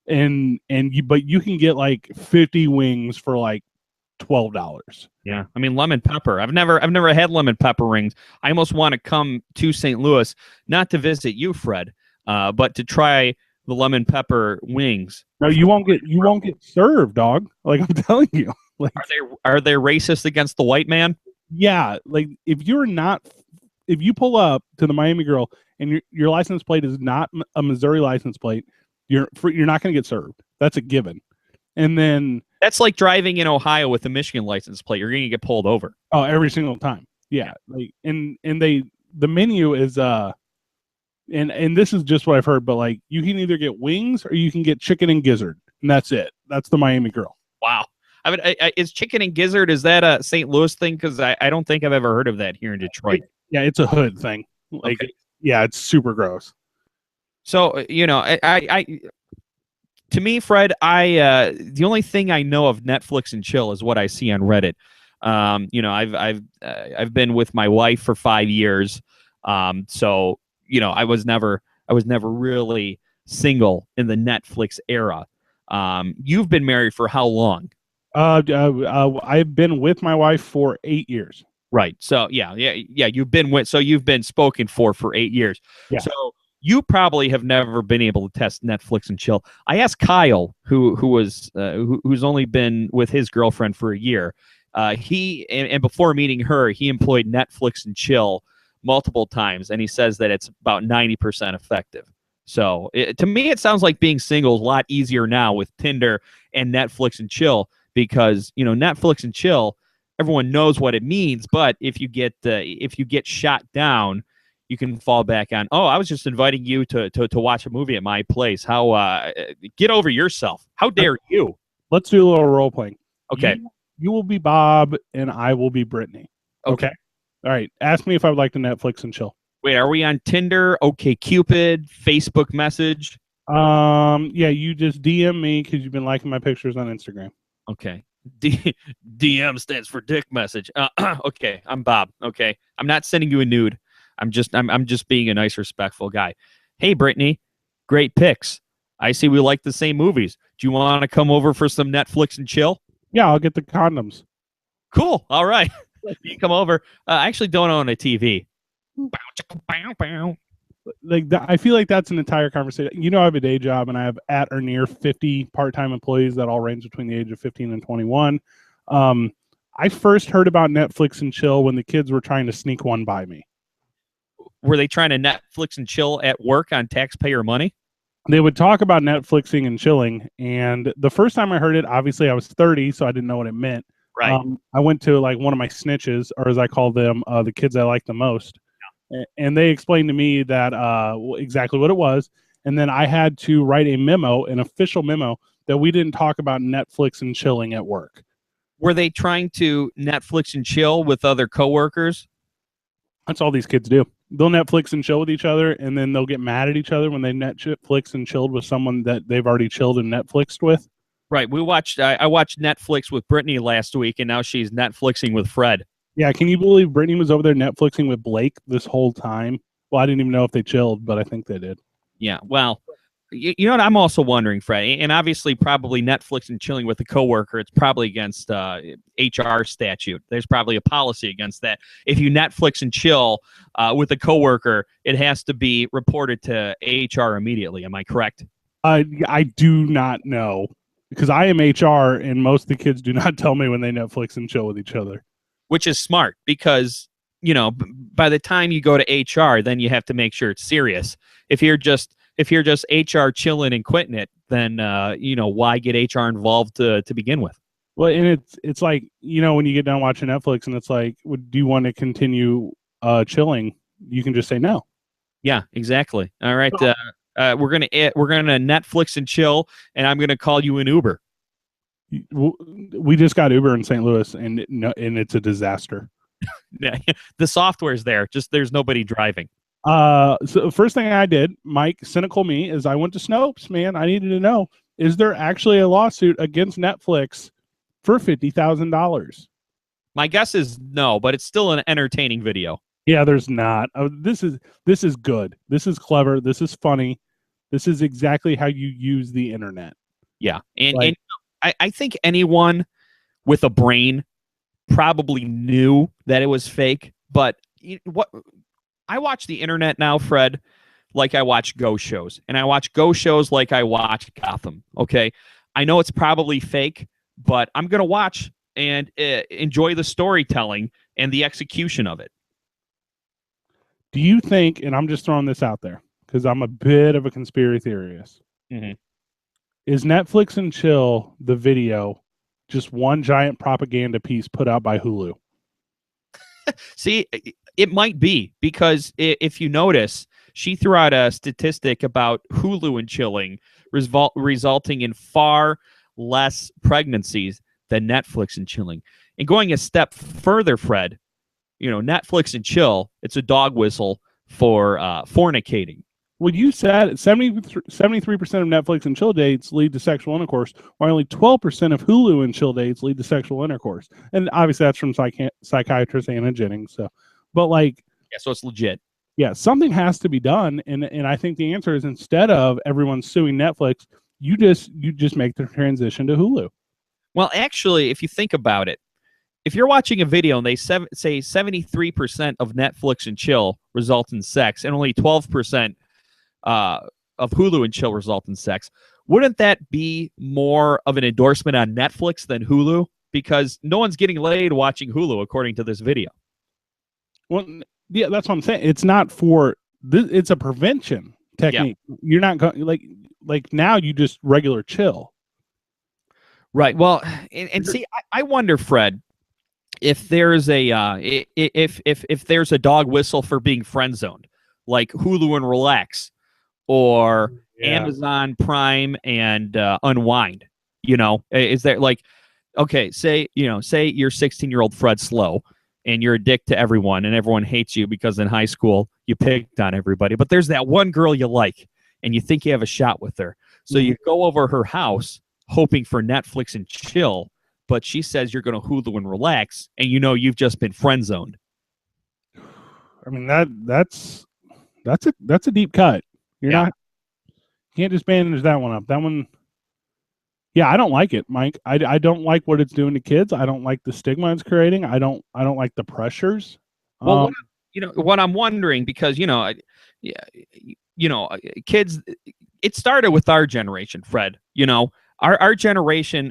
But you can get like 50 wings for like $12. Yeah, I mean lemon pepper. I've never had lemon pepper rings. I almost want to come to St. Louis, not to visit you, Fred, but to try the lemon pepper wings. No, you won't get served, dog. Like I'm telling you. Like, are they racist against the white man? Yeah, like if you pull up to the Miami Grill and your license plate is not a Missouri license plate, you're not going to get served. That's a given. And then that's like driving in Ohio with a Michigan license plate. You're going to get pulled over. Oh, every single time. Yeah, like and the menu is and this is just what I've heard, but like you can either get wings or you can get chicken and gizzard, and that's it. That's the Miami Grill. Wow. I mean, is chicken and gizzard, is that a St. Louis thing? Because I don't think I've ever heard of that here in Detroit. Yeah, it's a hood thing. Like, okay. Yeah, it's super gross. So, you know, to me, Fred, the only thing I know of Netflix and chill is what I see on Reddit. You know, I've been with my wife for 5 years. So, you know, I was never really single in the Netflix era. You've been married for how long? I've been with my wife for 8 years. Right. So yeah. You've been spoken for 8 years. Yeah. So you probably have never been able to test Netflix and chill. I asked Kyle, who's only been with his girlfriend for a year. And before meeting her, he employed Netflix and chill multiple times, and he says that it's about 90% effective. So to me, it sounds like being single is a lot easier now with Tinder and Netflix and chill. Because, you know, Netflix and chill, everyone knows what it means. But if you get shot down, you can fall back on, oh, I was just inviting you to watch a movie at my place. How get over yourself. How dare you? Let's do a little role playing. Okay. You will be Bob and I will be Brittany. Okay. All right. Ask me if I would like to Netflix and chill. Wait, are we on Tinder, OkCupid, Facebook message? Yeah, you just DM me because you've been liking my pictures on Instagram. Okay. DM stands for dick message. Okay, I'm Bob. Okay, I'm not sending you a nude. I'm just being a nice, respectful guy. Hey, Brittany, great pics. I see we like the same movies. Do you want to come over for some Netflix and chill? Yeah, I'll get the condoms. Cool. All right. You come over. I actually don't own a TV. Like I feel like that's an entire conversation. You know, I have a day job and I have at or near 50 part-time employees that all range between the age of 15 and 21. I first heard about Netflix and chill when the kids were trying to sneak one by me. were they trying to Netflix and chill at work on taxpayer money? They would talk about Netflixing and chilling, and the first time I heard it, obviously I was 30, so I didn't know what it meant. Right. I went to like one of my snitches, or as I call them, the kids I like the most, and they explained to me that exactly what it was, and then I had to write a memo, an official memo, that we didn't talk about Netflix and chilling at work. Were they trying to Netflix and chill with other coworkers? That's all these kids do. They'll Netflix and chill with each other, and then they'll get mad at each other when they Netflix and chilled with someone that they've already chilled and Netflixed with. Right. I watched Netflix with Brittany last week, and now she's Netflixing with Fred. Yeah, can you believe Brittany was over there Netflixing with Blake this whole time? Well, I didn't even know if they chilled, but I think they did. Yeah, well, you know what I'm also wondering, Fred, and obviously probably Netflix and chilling with a coworker, it's probably against HR statute. There's probably a policy against that. If you Netflix and chill with a coworker, it has to be reported to HR immediately. Am I correct? I do not know, because I am HR, and most of the kids do not tell me when they Netflix and chill with each other. Which is smart, because, you know, by the time you go to HR, then you have to make sure it's serious. If you're just HR chilling and quitting it, then you know, why get HR involved to begin with? Well, and it's like, you know, when you get done watching Netflix and it's like, do you want to continue chilling? You can just say no. Yeah, exactly. All right, we're gonna Netflix and chill, and I'm gonna call you an Uber. We just got Uber in St. Louis, and it's a disaster. The software's there, just there's nobody driving. So the first thing I did, Mike, cynical me, is I went to Snopes, man. I needed to know, is there actually a lawsuit against Netflix for $50,000? My guess is no, but it's still an entertaining video. Yeah, there's not. This is good. This is clever. This is funny. This is exactly how you use the internet. Yeah, and I think anyone with a brain probably knew that it was fake, but what I watch the internet now, Fred, like I watch ghost shows, and I watch ghost shows like I watch Gotham. Okay, I know it's probably fake, but I'm gonna watch and enjoy the storytelling and the execution of it. Do you think, and I'm just throwing this out there because I'm a bit of a conspiracy theorist, is Netflix and chill, the video, just one giant propaganda piece put out by Hulu? See, it might be, because if you notice, she threw out a statistic about Hulu and chilling resulting in far less pregnancies than Netflix and chilling. And going a step further, Fred, you know, Netflix and chill, it's a dog whistle for fornicating. Well, you said 73% of Netflix and chill dates lead to sexual intercourse, while only 12% of Hulu and chill dates lead to sexual intercourse. And obviously that's from psychiatrist Anna Jennings. So, but like, yeah, so it's legit. Yeah, something has to be done, and I think the answer is, instead of everyone suing Netflix, you just make the transition to Hulu. Well, actually, if you think about it, if you're watching a video and they say 73% of Netflix and chill result in sex, and only 12% of Hulu and chill result in sex, wouldn't that be more of an endorsement on Netflix than Hulu? Because no one's getting laid watching Hulu, according to this video. Well, yeah, that's what I'm saying. It's not for this. It's a prevention technique. Yeah. You're not going like now. You just regular chill. Right. Well, and see, I wonder, Fred, if there's a if there's a dog whistle for being friend zoned, like Hulu and Relax, or Amazon Prime and Unwind. You know, is there like, okay, say you're 16-year-old Fred Slow, and you're a dick to everyone, and everyone hates you because in high school you picked on everybody. But there's that one girl you like, and you think you have a shot with her. So you go over her house hoping for Netflix and chill, but she says you're going to Hulu and Relax, and you know you've just been friend zoned. I mean, that's a deep cut. You can't just bandage that one up. That one, yeah, I don't like it, Mike. I don't like what it's doing to kids. I don't like the stigma it's creating. I don't like the pressures. Well, what I'm wondering, because kids, it started with our generation, Fred. You know, our generation,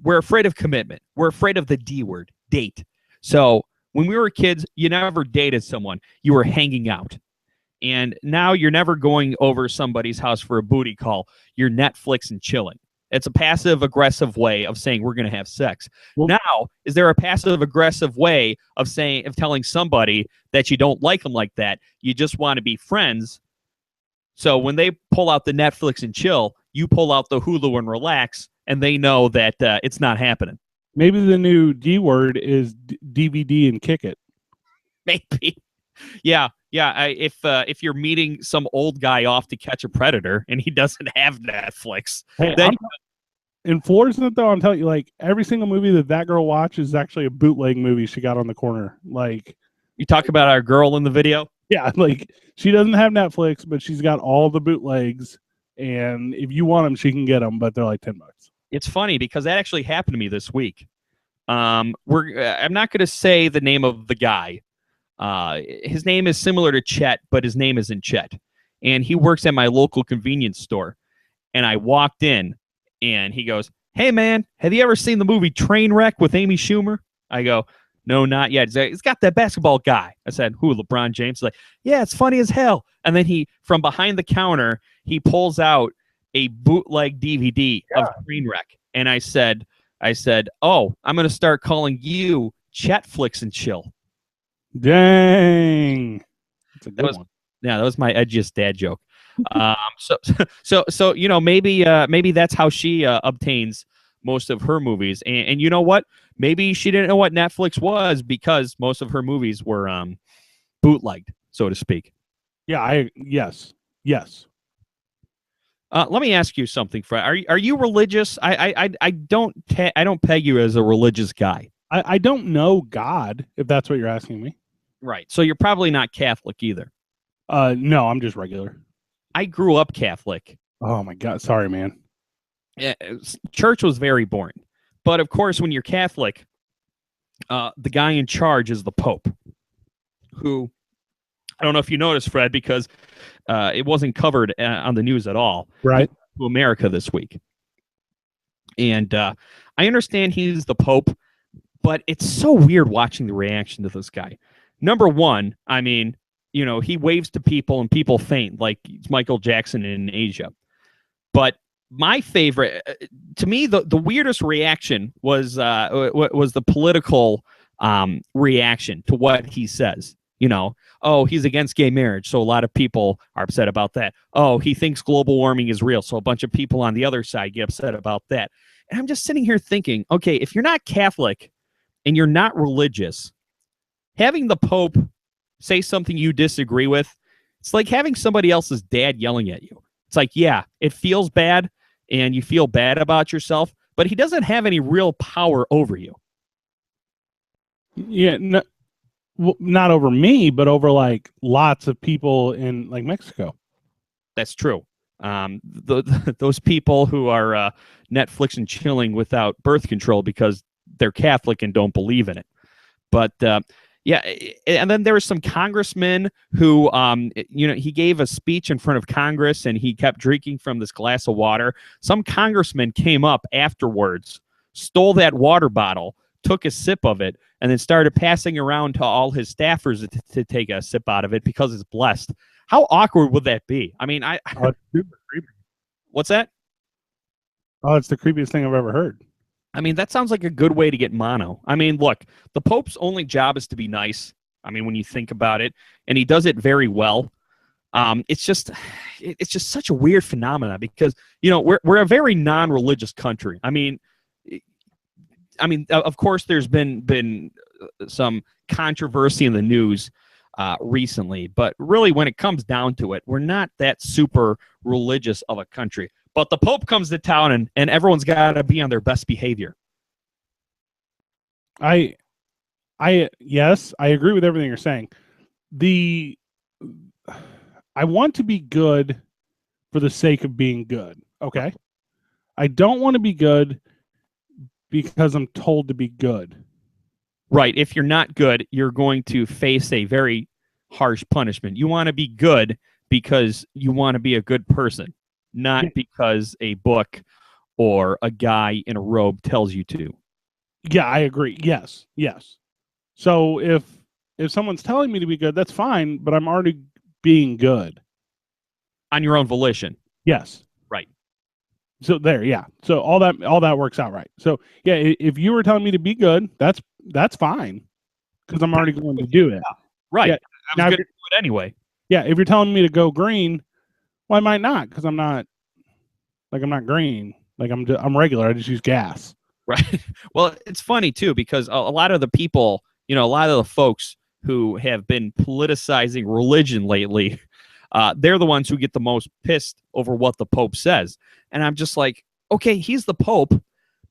we're afraid of commitment. We're afraid of the D word, date. So When we were kids, you never dated someone. You were hanging out. And now you're never going over somebody's house for a booty call. You're Netflix and chilling. It's a passive aggressive way of saying we're going to have sex. Well, now, is there a passive aggressive way of telling somebody that you don't like them like that? You just want to be friends. So when they pull out the Netflix and chill, you pull out the Hulu and relax, and they know that it's not happening. Maybe the new D word is DVD and kick it. Maybe. Yeah. If you're meeting some old guy off to catch a predator and he doesn't have Netflix, Hey, then in Florida, though, I'm telling you, like, every single movie that girl watches is actually a bootleg movie she got on the corner. Like, you talk about our girl in the video. yeah, like, she doesn't have Netflix, but she's got all the bootlegs, and if you want them, she can get them, but they're like $10. It's funny because that actually happened to me this week. I'm not going to say the name of the guy. His name is similar to Chet, but his name isn't Chet. And he works at my local convenience store. And I walked in, and he goes, "Hey, man, have you ever seen the movie Trainwreck with Amy Schumer?" I go, "No, not yet." He's like, "It's got that basketball guy." I said, "Who, LeBron James?" He's like, "Yeah, it's funny as hell." And then from behind the counter, he pulls out a bootleg DVD of Trainwreck. And I said, "Oh, I'm going to start calling you Chetflix and Chill." Dang. That's a good one. Yeah, that was my edgiest dad joke. So maybe that's how she obtains most of her movies. And you know what? Maybe she didn't know what Netflix was because most of her movies were bootlegged, so to speak. Yeah, yes. Let me ask you something, Fred. Are you religious? I don't peg you as a religious guy. I don't know God, if that's what you're asking me. Right. So you're probably not Catholic either. No, I'm just regular. I grew up Catholic. Oh my God. Sorry, man. Church was very boring. But of course, when you're Catholic, the guy in charge is the Pope, who, I don't know if you noticed, Fred, because it wasn't covered on the news at all. Right. To America this week. And I understand he's the Pope, but it's so weird watching the reaction to this guy. Number one, I mean, he waves to people and people faint like it's Michael Jackson in Asia. But my favorite, to me, the weirdest reaction was the political reaction to what he says. Oh, he's against gay marriage, so a lot of people are upset about that. Oh, he thinks global warming is real, so a bunch of people on the other side get upset about that. And I'm just sitting here thinking, okay, if you're not Catholic and you're not religious, having the Pope say something you disagree with, it's like having somebody else's dad yelling at you. It's like, yeah, it feels bad and you feel bad about yourself, but he doesn't have any real power over you. Yeah, no, well, not over me, but over like lots of people in like Mexico. That's true. Those people who are Netflix and chilling without birth control because they're Catholic and don't believe in it. But yeah, and then there was some congressman who, he gave a speech in front of Congress and he kept drinking from this glass of water. Some congressman came up afterwards, stole that water bottle, took a sip of it, and then started passing around to all his staffers to take a sip out of it because it's blessed. How awkward would that be? I mean, It's super creepy. What's that? Oh, it's the creepiest thing I've ever heard. I mean, that sounds like a good way to get mono. I mean, look, the Pope's only job is to be nice. I mean, when you think about it, and he does it very well. It's just such a weird phenomenon because, we're a very non-religious country. I mean, of course, there's been some controversy in the news recently, but really, when it comes down to it, we're not that super religious of a country. But the Pope comes to town, and everyone's got to be on their best behavior. Yes, I agree with everything you're saying. I want to be good for the sake of being good. Okay. I don't want to be good because I'm told to be good. Right. If you're not good, you're going to face a very harsh punishment. You want to be good because you want to be a good person, not because a book or a guy in a robe tells you to. Yeah, I agree. Yes. So if someone's telling me to be good, that's fine, but I'm already being good. On your own volition. Yes. Right. So there, yeah. So all that works out right. So yeah, if you were telling me to be good, that's fine, because I'm already going to do it. Right. Yeah. I Now, was going to do it anyway. Yeah. If you're telling me to go green, well, I might not, because I'm not green. Like I'm regular. I just use gas. Right. Well, it's funny too, because a lot of the people, a lot of the folks who have been politicizing religion lately, they're the ones who get the most pissed over what the Pope says. And I'm just like, okay, he's the Pope,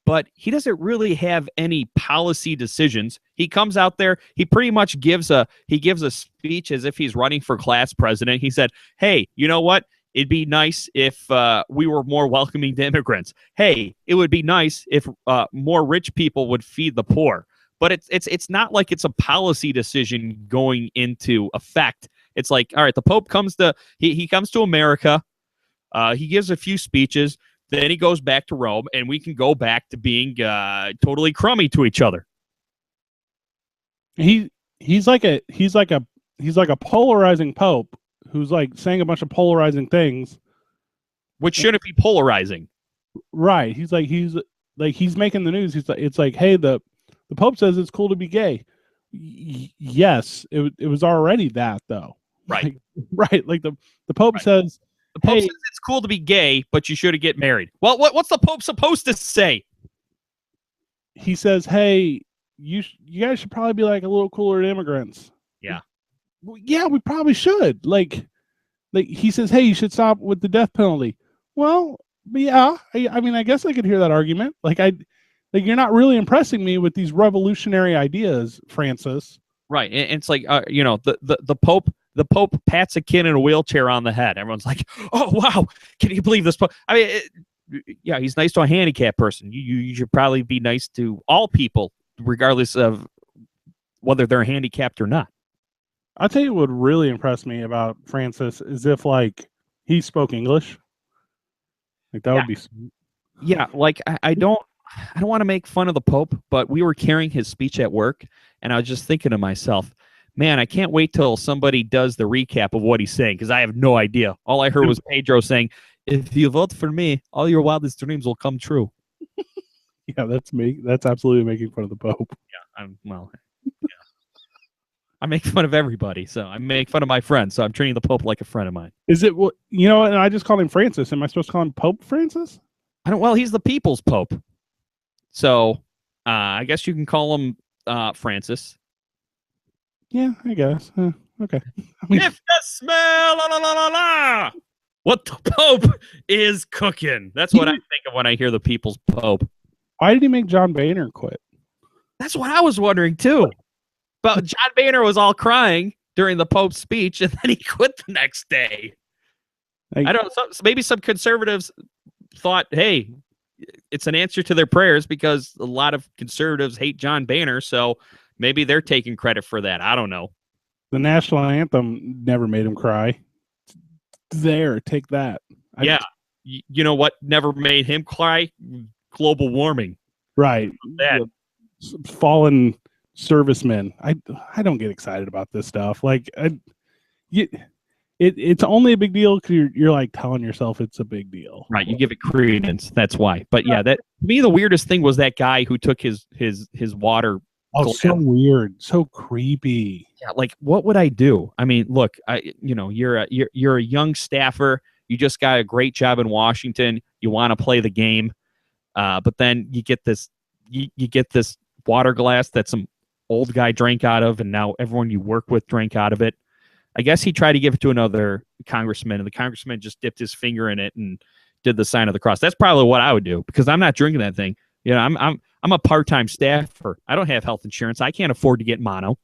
but he doesn't really have any policy decisions. He comes out there, he pretty much gives a speech as if he's running for class president. He said, hey, you know what? It'd be nice if we were more welcoming to immigrants. Hey, it would be nice if more rich people would feed the poor. But it's not like it's a policy decision going into effect. It's like, all right, the Pope comes to he comes to America, he gives a few speeches, then he goes back to Rome, and we can go back to being totally crummy to each other. He's like a polarizing Pope who's like saying a bunch of polarizing things, which shouldn't be polarizing. Right. He's making the news. It's like, hey, the Pope says it's cool to be gay. Yes, it was already that, though. Right. Right. Like the Pope says, the Pope hey, says it's cool to be gay, but you should get married. Well, what's the Pope supposed to say? He says, hey, you guys should probably be like a little cooler to immigrants. Yeah. Yeah, we probably should. Like he says, hey, you should stop with the death penalty. Well, yeah, I mean, I guess I could hear that argument. Like you're not really impressing me with these revolutionary ideas, Francis. Right. And it's like, the Pope pats a kid in a wheelchair on the head. Everyone's like, oh, wow, can you believe this Pope? I mean, yeah, he's nice to a handicapped person. You should probably be nice to all people, regardless of whether they're handicapped or not. I'll tell you what really impressed me about Francis is if, like, he spoke English. Like, that would be sweet. Yeah, like, I don't want to make fun of the Pope, but we were carrying his speech at work, and I was just thinking to myself, man, I can't wait till somebody does the recap of what he's saying, because I have no idea. All I heard was Pedro saying, if you vote for me, all your wildest dreams will come true. Yeah, that's me. That's absolutely making fun of the Pope. Yeah, I make fun of everybody, so I make fun of my friends, so I'm treating the Pope like a friend of mine. Is it, and I just called him Francis. Am I supposed to call him Pope Francis? Well, he's the people's Pope. So I guess you can call him Francis. Yeah, I guess. Okay. I mean, if the smell what the Pope is cooking. That's what I think of when I hear the people's Pope. Why did he make John Boehner quit? That's what I was wondering too. But John Boehner was all crying during the Pope's speech, and then he quit the next day. I don't know. Maybe some conservatives thought, hey, it's an answer to their prayers, because a lot of conservatives hate John Boehner, so maybe they're taking credit for that. I don't know. The national anthem never made him cry. There, take that. You know what never made him cry? Global warming. Right. That fallen servicemen. I don't get excited about this stuff. Like, it's only a big deal because you're like telling yourself it's a big deal. Right. You give it credence. That's why. But yeah, that to me the weirdest thing was that guy who took his water. Oh, so weird, so creepy. Yeah, like what would I do? I mean, look, you're a young staffer. You just got a great job in Washington. You want to play the game, but then you get this water glass that some old guy drank out of, and now everyone you work with drank out of it. I guess he tried to give it to another congressman, and the congressman just dipped his finger in it and did the sign of the cross. That's probably what I would do, because I'm not drinking that thing. I'm a part-time staffer. I don't have health insurance. I can't afford to get mono.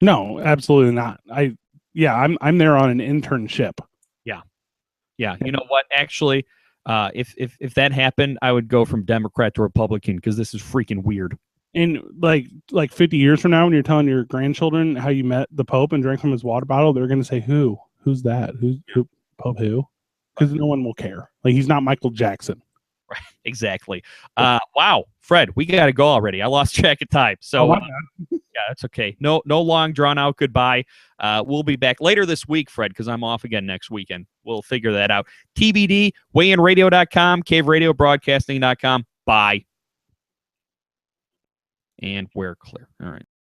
No, absolutely not. I'm there on an internship. Yeah. You know what? Actually, if that happened, I would go from Democrat to Republican, because this is freaking weird. And like 50 years from now, when you're telling your grandchildren how you met the Pope and drank from his water bottle, they're going to say, who's that? Who Pope who? Because no one will care. Like, he's not Michael Jackson. Right. Exactly. Wow, Fred, we got to go already. I lost track of time. So yeah, that's okay. No long drawn out goodbye. We'll be back later this week, Fred, because I'm off again next weekend. We'll figure that out. TBD, weightinradio.com, caveradiobroadcasting.com. Bye. And we're clear. All right.